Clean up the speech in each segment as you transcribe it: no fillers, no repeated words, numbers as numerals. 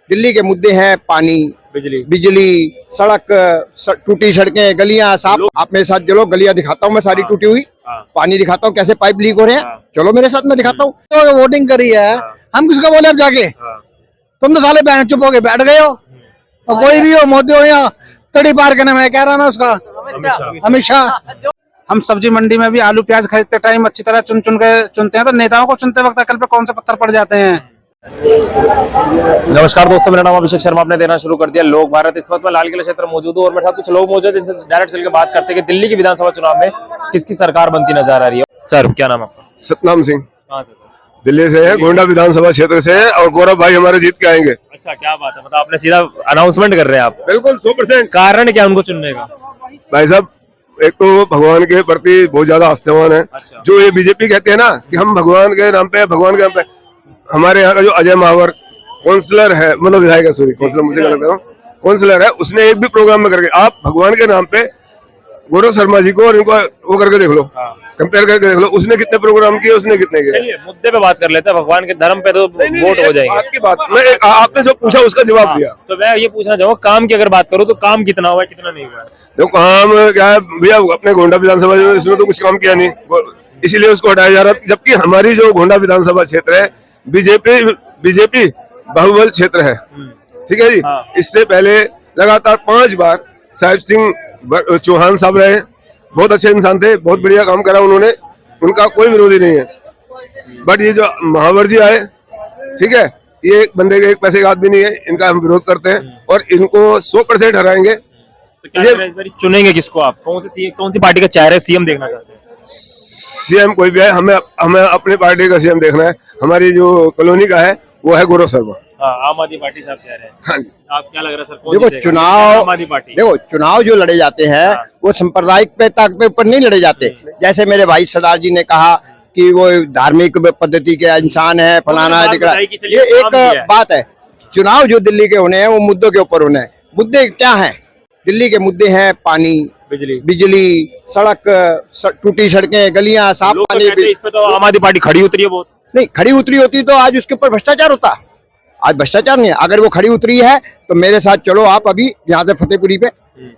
दिल्ली के मुद्दे हैं पानी, बिजली, सड़क, टूटी सड़कें, गलियां साफ। आप मेरे साथ चलो, गलियां दिखाता हूँ मैं सारी टूटी हुई, पानी दिखाता हूँ कैसे पाइप लीक हो रहे हैं। चलो मेरे साथ, मैं दिखाता हूँ। तो वोटिंग करी है, हम किसको बोले अब जाके? तुम तो साले बहन चुप हो के बैठ गए हो। और कोई भी हो, मोदी हो या तड़ी पार करना, मैं कह रहा मैं उसका अमित शाह। हम सब्जी मंडी में भी आलू प्याज खरीदते टाइम अच्छी तरह चुन के चुनते हैं, तो नेताओं को चुनते वक्त अकल पे कौन से पत्थर पड़ जाते हैं। नमस्कार दोस्तों, मेरा नाम अभिषेक शर्मा। आपने देना शुरू कर दिया लोक भारत। इस वक्त मैं लाल किला क्षेत्र मौजूद हूँ और मेरे साथ कुछ लोग मौजूद हैं जिनसे डायरेक्ट चल के बात करते हैं कि दिल्ली की विधानसभा चुनाव में किसकी सरकार बनती नजर आ रही है। सर क्या नाम आपका? सतनाम सिंह, दिल्ली से है, गोंडा विधानसभा क्षेत्र से है और गौरव भाई हमारे जीत के आएंगे। अच्छा, क्या बात है, मतलब आपने सीधा अनाउंसमेंट कर रहे हैं आप? बिल्कुल 100%। कारण क्या उनको चुनने का? भाई साहब, एक तो भगवान के प्रति बहुत ज्यादा आस्थावान है। अच्छा। जो ये बीजेपी कहते हैं ना कि हम भगवान के नाम पे, भगवान के नाम पे, हमारे यहाँ का जो अजय महावर काउंसलर है, मतलब विधायक है, सॉरी काउंसलर मुझे गलत कह रहा हूँ, काउंसलर है, उसने एक भी प्रोग्राम में करके, आप भगवान के नाम पे गौरव शर्मा जी को और इनको वो करके देख लो, कंपेयर करके देख लो, उसने कितने प्रोग्राम किए, उसने कितने किए। चलिए मुद्दे पे बात कर लेते हैं, भगवान के धर्म पे तो वोट हो जाएंगे। आपकी बात मैं आपने जो पूछा उसका जवाब दिया। तो मैं ये पूछना चाहूँगा, काम की अगर बात करूँ तो काम कितना हुआ है, कितना नहीं हुआ है? देखो काम क्या है भैया, अपने गोंडा विधानसभा में इसमें तो कुछ काम किया नहीं, इसीलिए उसको हटाया जा रहा है। जबकि हमारी जो गोंडा विधानसभा क्षेत्र है, बीजेपी बाहुबल क्षेत्र है, ठीक है जी। इससे पहले लगातार 5 बार साहिब सिंह चौहान साहब रहे, बहुत अच्छे इंसान थे, बहुत बढ़िया काम करा उन्होंने, उनका कोई विरोधी नहीं है। बट ये जो महावर जी आए, ठीक है, ये एक बंदे के एक पैसे का आदमी नहीं है, इनका हम विरोध करते हैं और इनको 100% हराएंगे। तो क्या चुनेंगे किसको आप? कौन सी पार्टी का चेहरा सीएम देखना चाहते हैं? सीएम कोई भी है, हमें अपनी पार्टी का सीएम देखना है। हमारी जो कॉलोनी का है वो है गौरव शर्मा। आम आदमी पार्टी साहब कह रहे हैं। हाँ जी। आप क्या लग रहा है सर? देखो चुनाव जो लड़े जाते हैं वो सांप्रदायिक के ऊपर नहीं लड़े जाते। जैसे मेरे भाई सरदार जी ने कहा कि वो धार्मिक पद्धति के इंसान है, फलाना है, ये एक बात है। चुनाव जो दिल्ली के होने हैं वो मुद्दों के ऊपर होने हैं। मुद्दे क्या हैं? दिल्ली के मुद्दे हैं पानी, बिजली, सड़क, टूटी सड़कें, गलियां साफ। पानी इस पे तो आम आदमी पार्टी खड़ी उतरी है बहुत। नहीं, खड़ी उतरी होती तो आज उसके ऊपर भ्रष्टाचार होता। आज भ्रष्टाचार नहीं है। अगर वो खड़ी उतरी है तो मेरे साथ चलो आप अभी यहाँ से फतेहपुरी पे,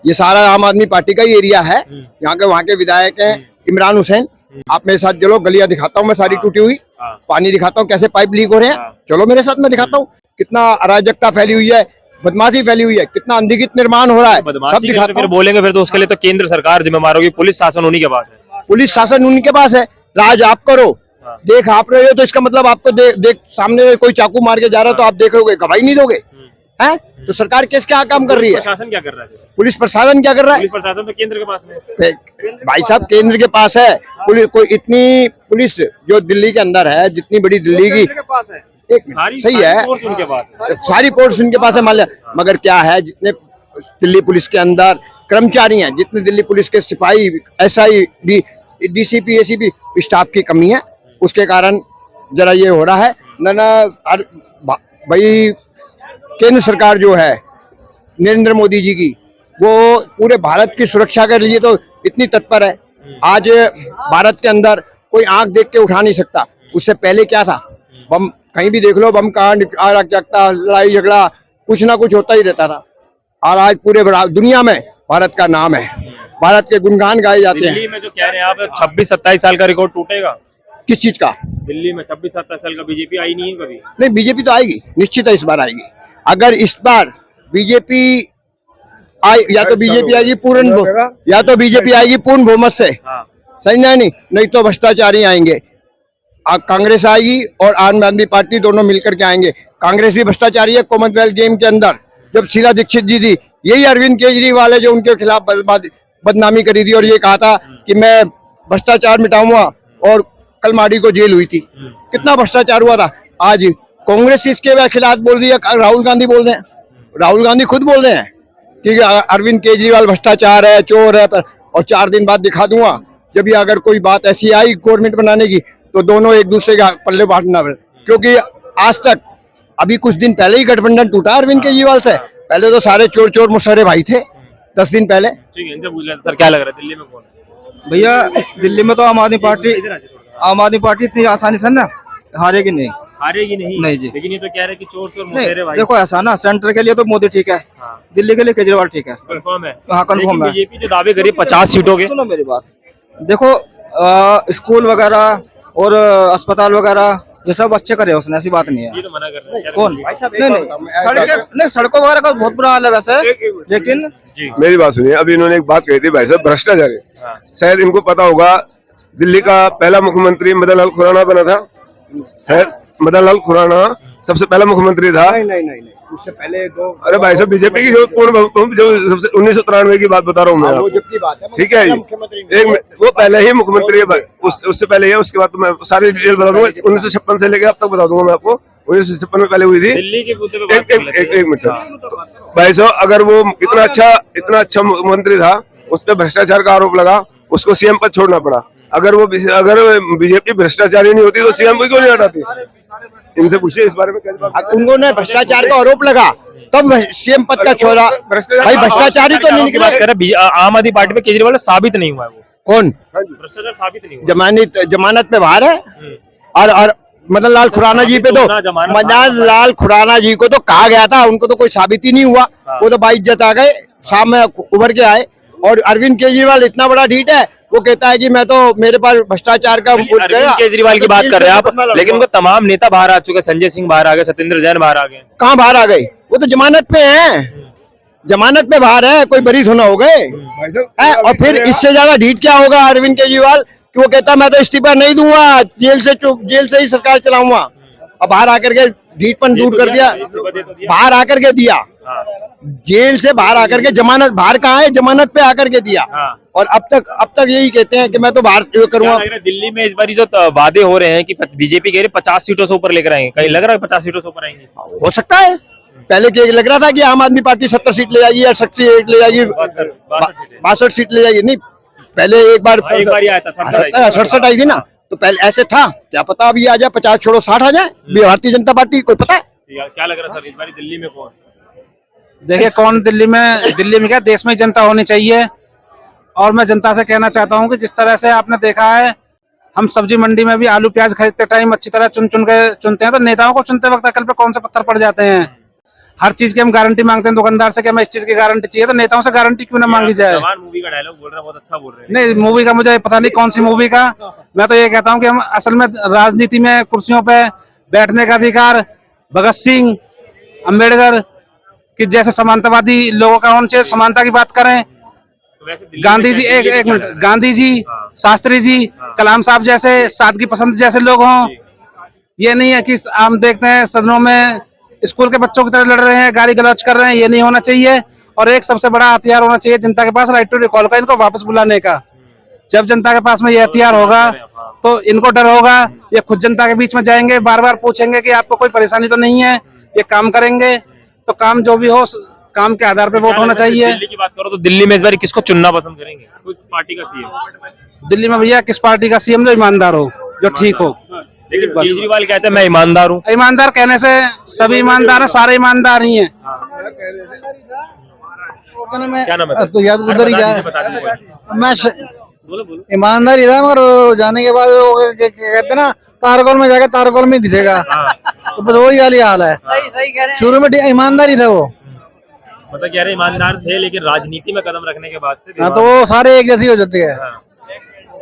ये सारा आम आदमी पार्टी का ही एरिया है। यहाँ के वहाँ के विधायक हैं इमरान हुसैन। आप मेरे साथ चलो, गलियां दिखाता हूँ मैं सारी टूटी हुई, पानी दिखाता हूँ कैसे पाइप लीक हो रहे हैं। चलो मेरे साथ, मैं दिखाता हूँ कितना अराजकता फैली हुई है, बदमाशी फैली हुई है, कितना अंधिकृत निर्माण हो रहा है, सब दिखाता हूँ। फिर बोलेंगे फिर तो उसके लिए तो केंद्र सरकार जिम्मेदार होगी, पुलिस शासन उन्हीं के पास है। पुलिस शासन उनके पास है, राज आप करो। देख आप रहे हो तो इसका मतलब आपको देख सामने कोई चाकू मार के जा रहा है तो आप देखोगे, गवाही नहीं दोगे हैं? तो सरकार क्या काम कर रही है? प्रशासन क्या कर रहा है? पुलिस प्रशासन क्या कर रहा है? पुलिस प्रशासन तो केंद्र के पास है भाई साहब, केंद्र के पास है पुलिस। कोई इतनी पुलिस जो दिल्ली के अंदर है, जितनी बड़ी दिल्ली की, सही है, सारी फोर्स उनके पास है मान लिया। मगर क्या है, जितने दिल्ली पुलिस के अंदर कर्मचारी हैं, जितने दिल्ली पुलिस के सिपाही, SI, DCP, ACP स्टाफ की कमी है, उसके कारण जरा ये हो रहा है ना। भाई केंद्र सरकार जो है नरेंद्र मोदी जी की, वो पूरे भारत की सुरक्षा के लिए तो इतनी तत्पर है। आज भारत के अंदर कोई आंख देख के उठा नहीं सकता। उससे पहले क्या था, बम कहीं भी देख लो, बम कांड, लड़ाई झगड़ा, कुछ ना कुछ होता ही रहता था। और आज पूरे दुनिया में भारत का नाम है, भारत के गुणगान गाए जाते हैं। दिल्ली में जो कह रहे हैं आप 26-27 साल का रिकॉर्ड टूटेगा? किस चीज का? दिल्ली में 26-27 साल का बीजेपी आई नहीं है कभी? नहीं, बीजेपी तो आएगी, निश्चित है, इस बार आएगी। अगर इस बार बीजेपी या तो बीजेपी आएगी पूर्ण बहुमत से, सही नहीं तो भ्रष्टाचारी आएंगे। कांग्रेस आएगी और आम आदमी पार्टी दोनों मिलकर के आएंगे। कांग्रेस भी भ्रष्टाचारी है। कॉमनवेल्थ गेम के अंदर जब शीला दीक्षित जी थी, यही अरविंद केजरीवाल है जो उनके खिलाफ बदनामी करी थी और ये कहा था कि मैं भ्रष्टाचार मिटाऊंगा, और कलमाड़ी को जेल हुई थी। कितना भ्रष्टाचार हुआ था। आज कांग्रेस इसके खिलाफ बोल रही है, राहुल गांधी बोल रहे हैं, राहुल गांधी खुद बोल रहे हैं कि अरविंद केजरीवाल भ्रष्टाचार है, चोर है। और 4 दिन बाद दिखा दूंगा, जब भी अगर कोई बात ऐसी आई गवर्नमेंट बनाने की, तो दोनों एक दूसरे का पल्ले बांटना। क्योंकि आज तक, अभी कुछ दिन पहले ही गठबंधन टूटा अरविंद केजरीवाल से। पहले तो सारे चोर मुशर्रे भाई थे 10 दिन पहले। सर क्या लग रहा है दिल्ली में कौन? भैया दिल्ली में तो आम आदमी पार्टी इतनी आसानी से ना हारेगी नहीं। हारेगी नहीं। नहीं जी। लेकिन ये तो कह रहे हैं कि चोर चोर नहीं मुसेरे भाई। देखो ऐसा ना, सेंटर के लिए तो मोदी ठीक है, हाँ। दिल्ली के लिए केजरीवाल ठीक है। कंफर्म है। हाँ कंफर्म है। बीजेपी जो दावे करी 50 सीटों के, सुनो मेरी बात, देखो स्कूल वगैरह और अस्पताल वगैरह ये सब अच्छे करे उसने, ऐसी बात नहीं है। ये तो मना कर रहे हैं। कौन? नहीं सड़कों वगैरह का बहुत बुरा हाल है वैसे, लेकिन जी मेरी बात सुनिए, अभी इन्होंने एक बात कही थी भाई साहब, भ्रष्टाचारी। हाँ। शायद इनको पता होगा, दिल्ली का पहला मुख्यमंत्री मदन लाल खुराना बना था, शायद मदन लाल खुराना सबसे पहला मुख्यमंत्री था। नहीं उससे पहले दो। अरे भाई साहब, बीजेपी की जो सबसे 1993 की बात बता रहा हूँ मैं वो आपको। जब की बात है, ठीक है, एक वो पहले ही मुख्यमंत्री है, उससे पहले है, उसके बाद तो मैं सारी डिटेल बता दूंगा। 1956 से लेकर अब तक बता दूंगा मैं आपको। 1956 में पहले हुई थी। दिल्ली के मुद्दे पे बात कर लेते हैं। एक मिनट सर, भाई साहब, अगर वो इतना अच्छा मुख्यमंत्री था, उस पर भ्रष्टाचार का आरोप लगा, उसको सीएम पद छोड़ना पड़ा। अगर बीजेपी भ्रष्टाचारी नहीं होती तो सीएम को क्यों नहीं हटाती? इनसे पूछिए इस बारे में। उन्होंने भ्रष्टाचार का आरोप लगा तब सीएम पद का छोड़ा। भाई भ्रष्टाचारी तो नहीं निकला। बात कर रहे हैं, आम आदमी पार्टी में केजरीवाल साबित नहीं हुआ है वो। कौन? भ्रष्टाचार साबित नहीं हुआ। जमानत पे बाहर है। और मदन लाल खुराना जी पे तो मदन लाल खुराना जी को तो कहा गया था, उनको तो कोई साबित ही नहीं हुआ। वो तो बाइज्जत आ गए, सामने उभर के आए। और अरविंद केजरीवाल इतना बड़ा ढीठ है, वो कहता है कि मैं तो मेरे पास भ्रष्टाचार का। अरविंद केजरीवाल की बात कर रहे हैं आप, लेकिन वो तमाम नेता बाहर आ चुके हैं। संजय सिंह बाहर आ गए, सत्येंद्र जैन बाहर आ गए। कहाँ बाहर आ गए? वो तो जमानत पे हैं, जमानत पे बाहर है, कोई बरी सुना हो गए। और फिर इससे ज्यादा ढीठ क्या होगा अरविंद केजरीवाल कि वो कहता मैं तो इस्तीफा नहीं दूंगा, जेल से ही सरकार चलाऊंगा। अब बाहर आकर के ढीठपन दूर कर दिया, बाहर आकर के दिया, जेल से बाहर आकर के। जमानत बाहर कहाँ है? जमानत पे आकर के दिया। और अब तक यही कहते हैं कि मैं तो बाहर करूंगा। दिल्ली में इस बार जो वादे हो रहे हैं कि बीजेपी कह रही 50 सीटों से ऊपर लेकर आएंगे, कहीं लग रहा है 50 सीटों से ऊपर आएंगे? हो सकता है। पहले क्या लग रहा था कि आम आदमी पार्टी 70 सीट ले जाएगी या 68 ले जाएगी, 62 सीट ले जाएगी। नहीं, पहले एक बार आया था 67 आई थी ना, तो पहले ऐसे था। क्या पता अभी आ जाए 50 छोड़ो 60 आ जाए भारतीय जनता पार्टी, कोई पता है? क्या लग रहा था इस बार दिल्ली में कौन? देखिए कौन दिल्ली में क्या, देश में जनता होनी चाहिए। और मैं जनता से कहना चाहता हूँ कि जिस तरह से आपने देखा है, हम सब्जी मंडी में भी आलू प्याज खरीदते टाइम अच्छी तरह चुन के चुनते हैं, तो नेताओं को चुनते वक्त अकल पे कौन से पत्थर पड़ जाते हैं। हर चीज की हम गारंटी मांगते हैं दुकानदार से कि हमें इस चीज की गारंटी चाहिए, तो नेताओं से गारंटी क्यों ना मांगी जाए? मूवी का डायलॉग बोल रहे हैं, बहुत अच्छा बोल रहे हैं। नहीं, मूवी का मुझे पता नहीं कौन सी मूवी का। मैं तो ये कहता हूँ कि हम असल में राजनीति में कुर्सियों पे बैठने का अधिकार भगत सिंह, अम्बेडकर कि जैसे समानतावादी लोगों का उनसे समानता की बात करें। गांधी जी, एक मिनट, गांधी जी, शास्त्री जी, कलाम साहब जैसे सादगी पसंद जैसे लोग हों। ये नहीं है कि हम देखते हैं सदनों में स्कूल के बच्चों की तरह लड़ रहे हैं, गाली गलौज कर रहे हैं। ये नहीं होना चाहिए। और एक सबसे बड़ा हथियार होना चाहिए जनता के पास, राइट टू रिकॉल का, इनको वापस बुलाने का। जब जनता के पास में ये हथियार होगा तो इनको डर होगा, ये खुद जनता के बीच में जाएंगे, बार बार पूछेंगे कि आपको कोई परेशानी तो नहीं है, ये काम करेंगे। तो काम जो भी हो, काम के आधार पे वोट होना चाहिए। दिल्ली की बात करो तो दिल्ली में इस बार किसको चुनना पसंद करेंगे? किस पार्टी का सीएम? दिल्ली में भैया किस पार्टी का सीएम जो ईमानदार हो, जो ठीक हो। लेकिन केजरीवाल कहते हैं मैं ईमानदार हूँ। ईमानदार कहने से सभी ईमानदार है, सारे ईमानदार ही हैं। क्या नाम है? तो याद उधर ही जाए। मैं बोलो। ईमानदार ही था, मगर जाने के बाद कहते ना तारकोल में जाके तारकोल में घिसेगा। तो बस वही वाली हाल है। शुरू में ईमानदार ही था वो, मतलब कह रहे ईमानदार थे, लेकिन राजनीति में कदम रखने के बाद से हाँ तो वो सारे एक जैसी हो जाती है।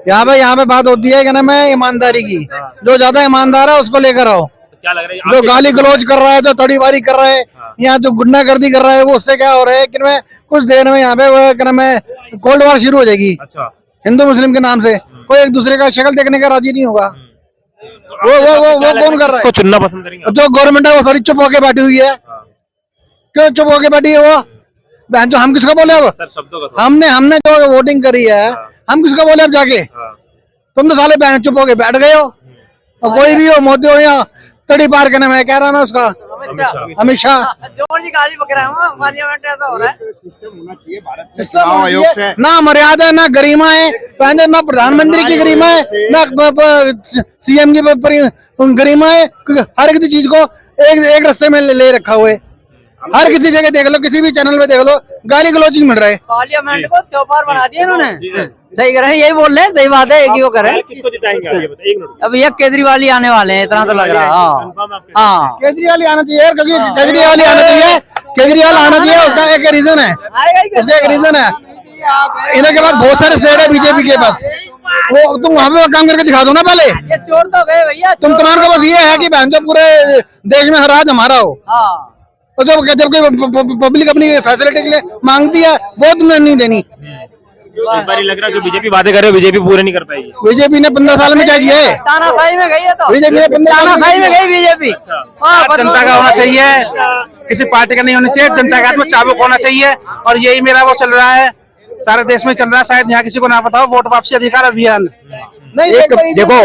यहाँ पे बात होती है कि ना मैं ईमानदारी की, जो ज्यादा ईमानदार है उसको लेकर आओ। क्या लग रहा है जो गाली गलौज कर रहा है, जो तड़ीवारी कर रहा है, यहाँ जो गुंडागर्दी कर रहा है, वो उससे क्या हो रहा है कि मैं कुछ देर में यहाँ पे वो क्या नाम है कोल्ड वार शुरू हो जाएगी। अच्छा, हिंदू मुस्लिम के नाम से कोई एक दूसरे का शक्ल देखने का राजी नहीं होगा। वो कौन कर रहा है? चुनना पसंद करेंगे? जो गवर्नमेंट है वो सारी चुप होके बैठी हुई है। क्यों चुप होके बैठी है वो? बहन जो हम किसको बोले अब? सर शब्दों का हमने जो वोटिंग करी है, हम किसको बोले अब जाके? तुम तो साले बहन चुप होके बैठ गए हो। और कोई भी हो, मोदी हो या तड़ी पार करने में कह रहा मैं उसका अमित शाह ना मर्यादा है, ना गरिमा है, ना प्रधानमंत्री की गरिमा है, ना सीएम की गरिमा है। हर किसी चीज को एक रास्ते में ले रखा हुआ है। हर किसी जगह देख लो, किसी भी चैनल पे देख लो, गाली गलौज मिल रहा है। पार्लियामेंट को चौपार बना दिया इन्होंने। सही कर रहे हैं, यही बोल रहे हैं, सही बात है, एक ही वो करे। किसको जिताएंगे आप ये बताइए, एक मिनट। अब ये केजरीवाल ही आने वाले हैं, इतना तो लग रहा है। हाँ केजरीवाल ही आना चाहिए, क्योंकि केजरीवाल ही आना चाहिए, केजरीवाल आना चाहिए। उसका एक रीजन है, उसका एक रीजन है, इन्हीं के पास बहुत सारे शेयर है बीजेपी के पास। वो तुम वहाँ पे काम करके दिखा दो ना पहले। ये चोर तो गए भैया, तुम्हारे को बस ये है कि बहन जो पूरे देश में हर राज हमारा हो, तो जब कोई पब्लिक अपनी फैसिलिटी के लिए मांगती है वो तुमने नहीं देनी। इस बार लग रहा है जो बीजेपी बातें करे बीजेपी पूरे नहीं कर पाएगी। बीजेपी ने 15 साल में क्या किया है? तानाशाही में गई है, तो बीजेपी ने 15 तानाशाही में गई बीजेपी। जनता का होना चाहिए, किसी पार्टी का नहीं होना चाहिए, जनता के हाथ में चाबुक होना चाहिए। और यही मेरा वो चल रहा है, सारे देश में चल रहा है, शायद यहाँ किसी को ना पता हो, वोट वापसी अधिकार अभियान। एक देखो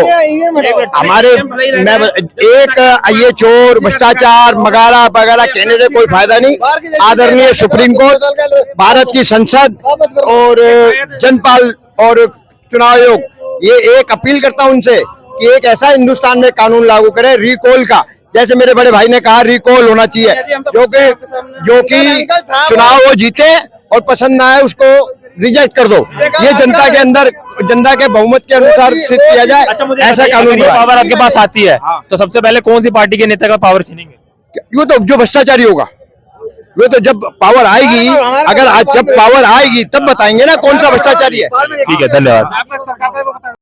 हमारे एक ये चोर भ्रष्टाचार मगारा वगैरह कहने से कोई फायदा नहीं। आदरणीय सुप्रीम कोर्ट, भारत की संसद और जनपाल और चुनाव आयोग, ये एक अपील करता हूं उनसे कि एक ऐसा हिंदुस्तान में कानून लागू करे रिकॉल का, जैसे मेरे बड़े भाई ने कहा रिकॉल होना चाहिए, जो कि चुनाव वो जीते और पसंद ना आए उसको रिजेक्ट कर दो। ये जनता के अंदर, जनता के बहुमत के अनुसार सिद्ध किया जाए, ऐसा कानून। पावर आपके पास आती है तो सबसे पहले कौन सी पार्टी के नेता का पावर छीनेंगे? वो तो जो भ्रष्टाचारी होगा, वो तो जब पावर आएगी, अगर जब पावर आएगी तब बताएंगे ना कौन सा भ्रष्टाचारी है। ठीक है, धन्यवाद।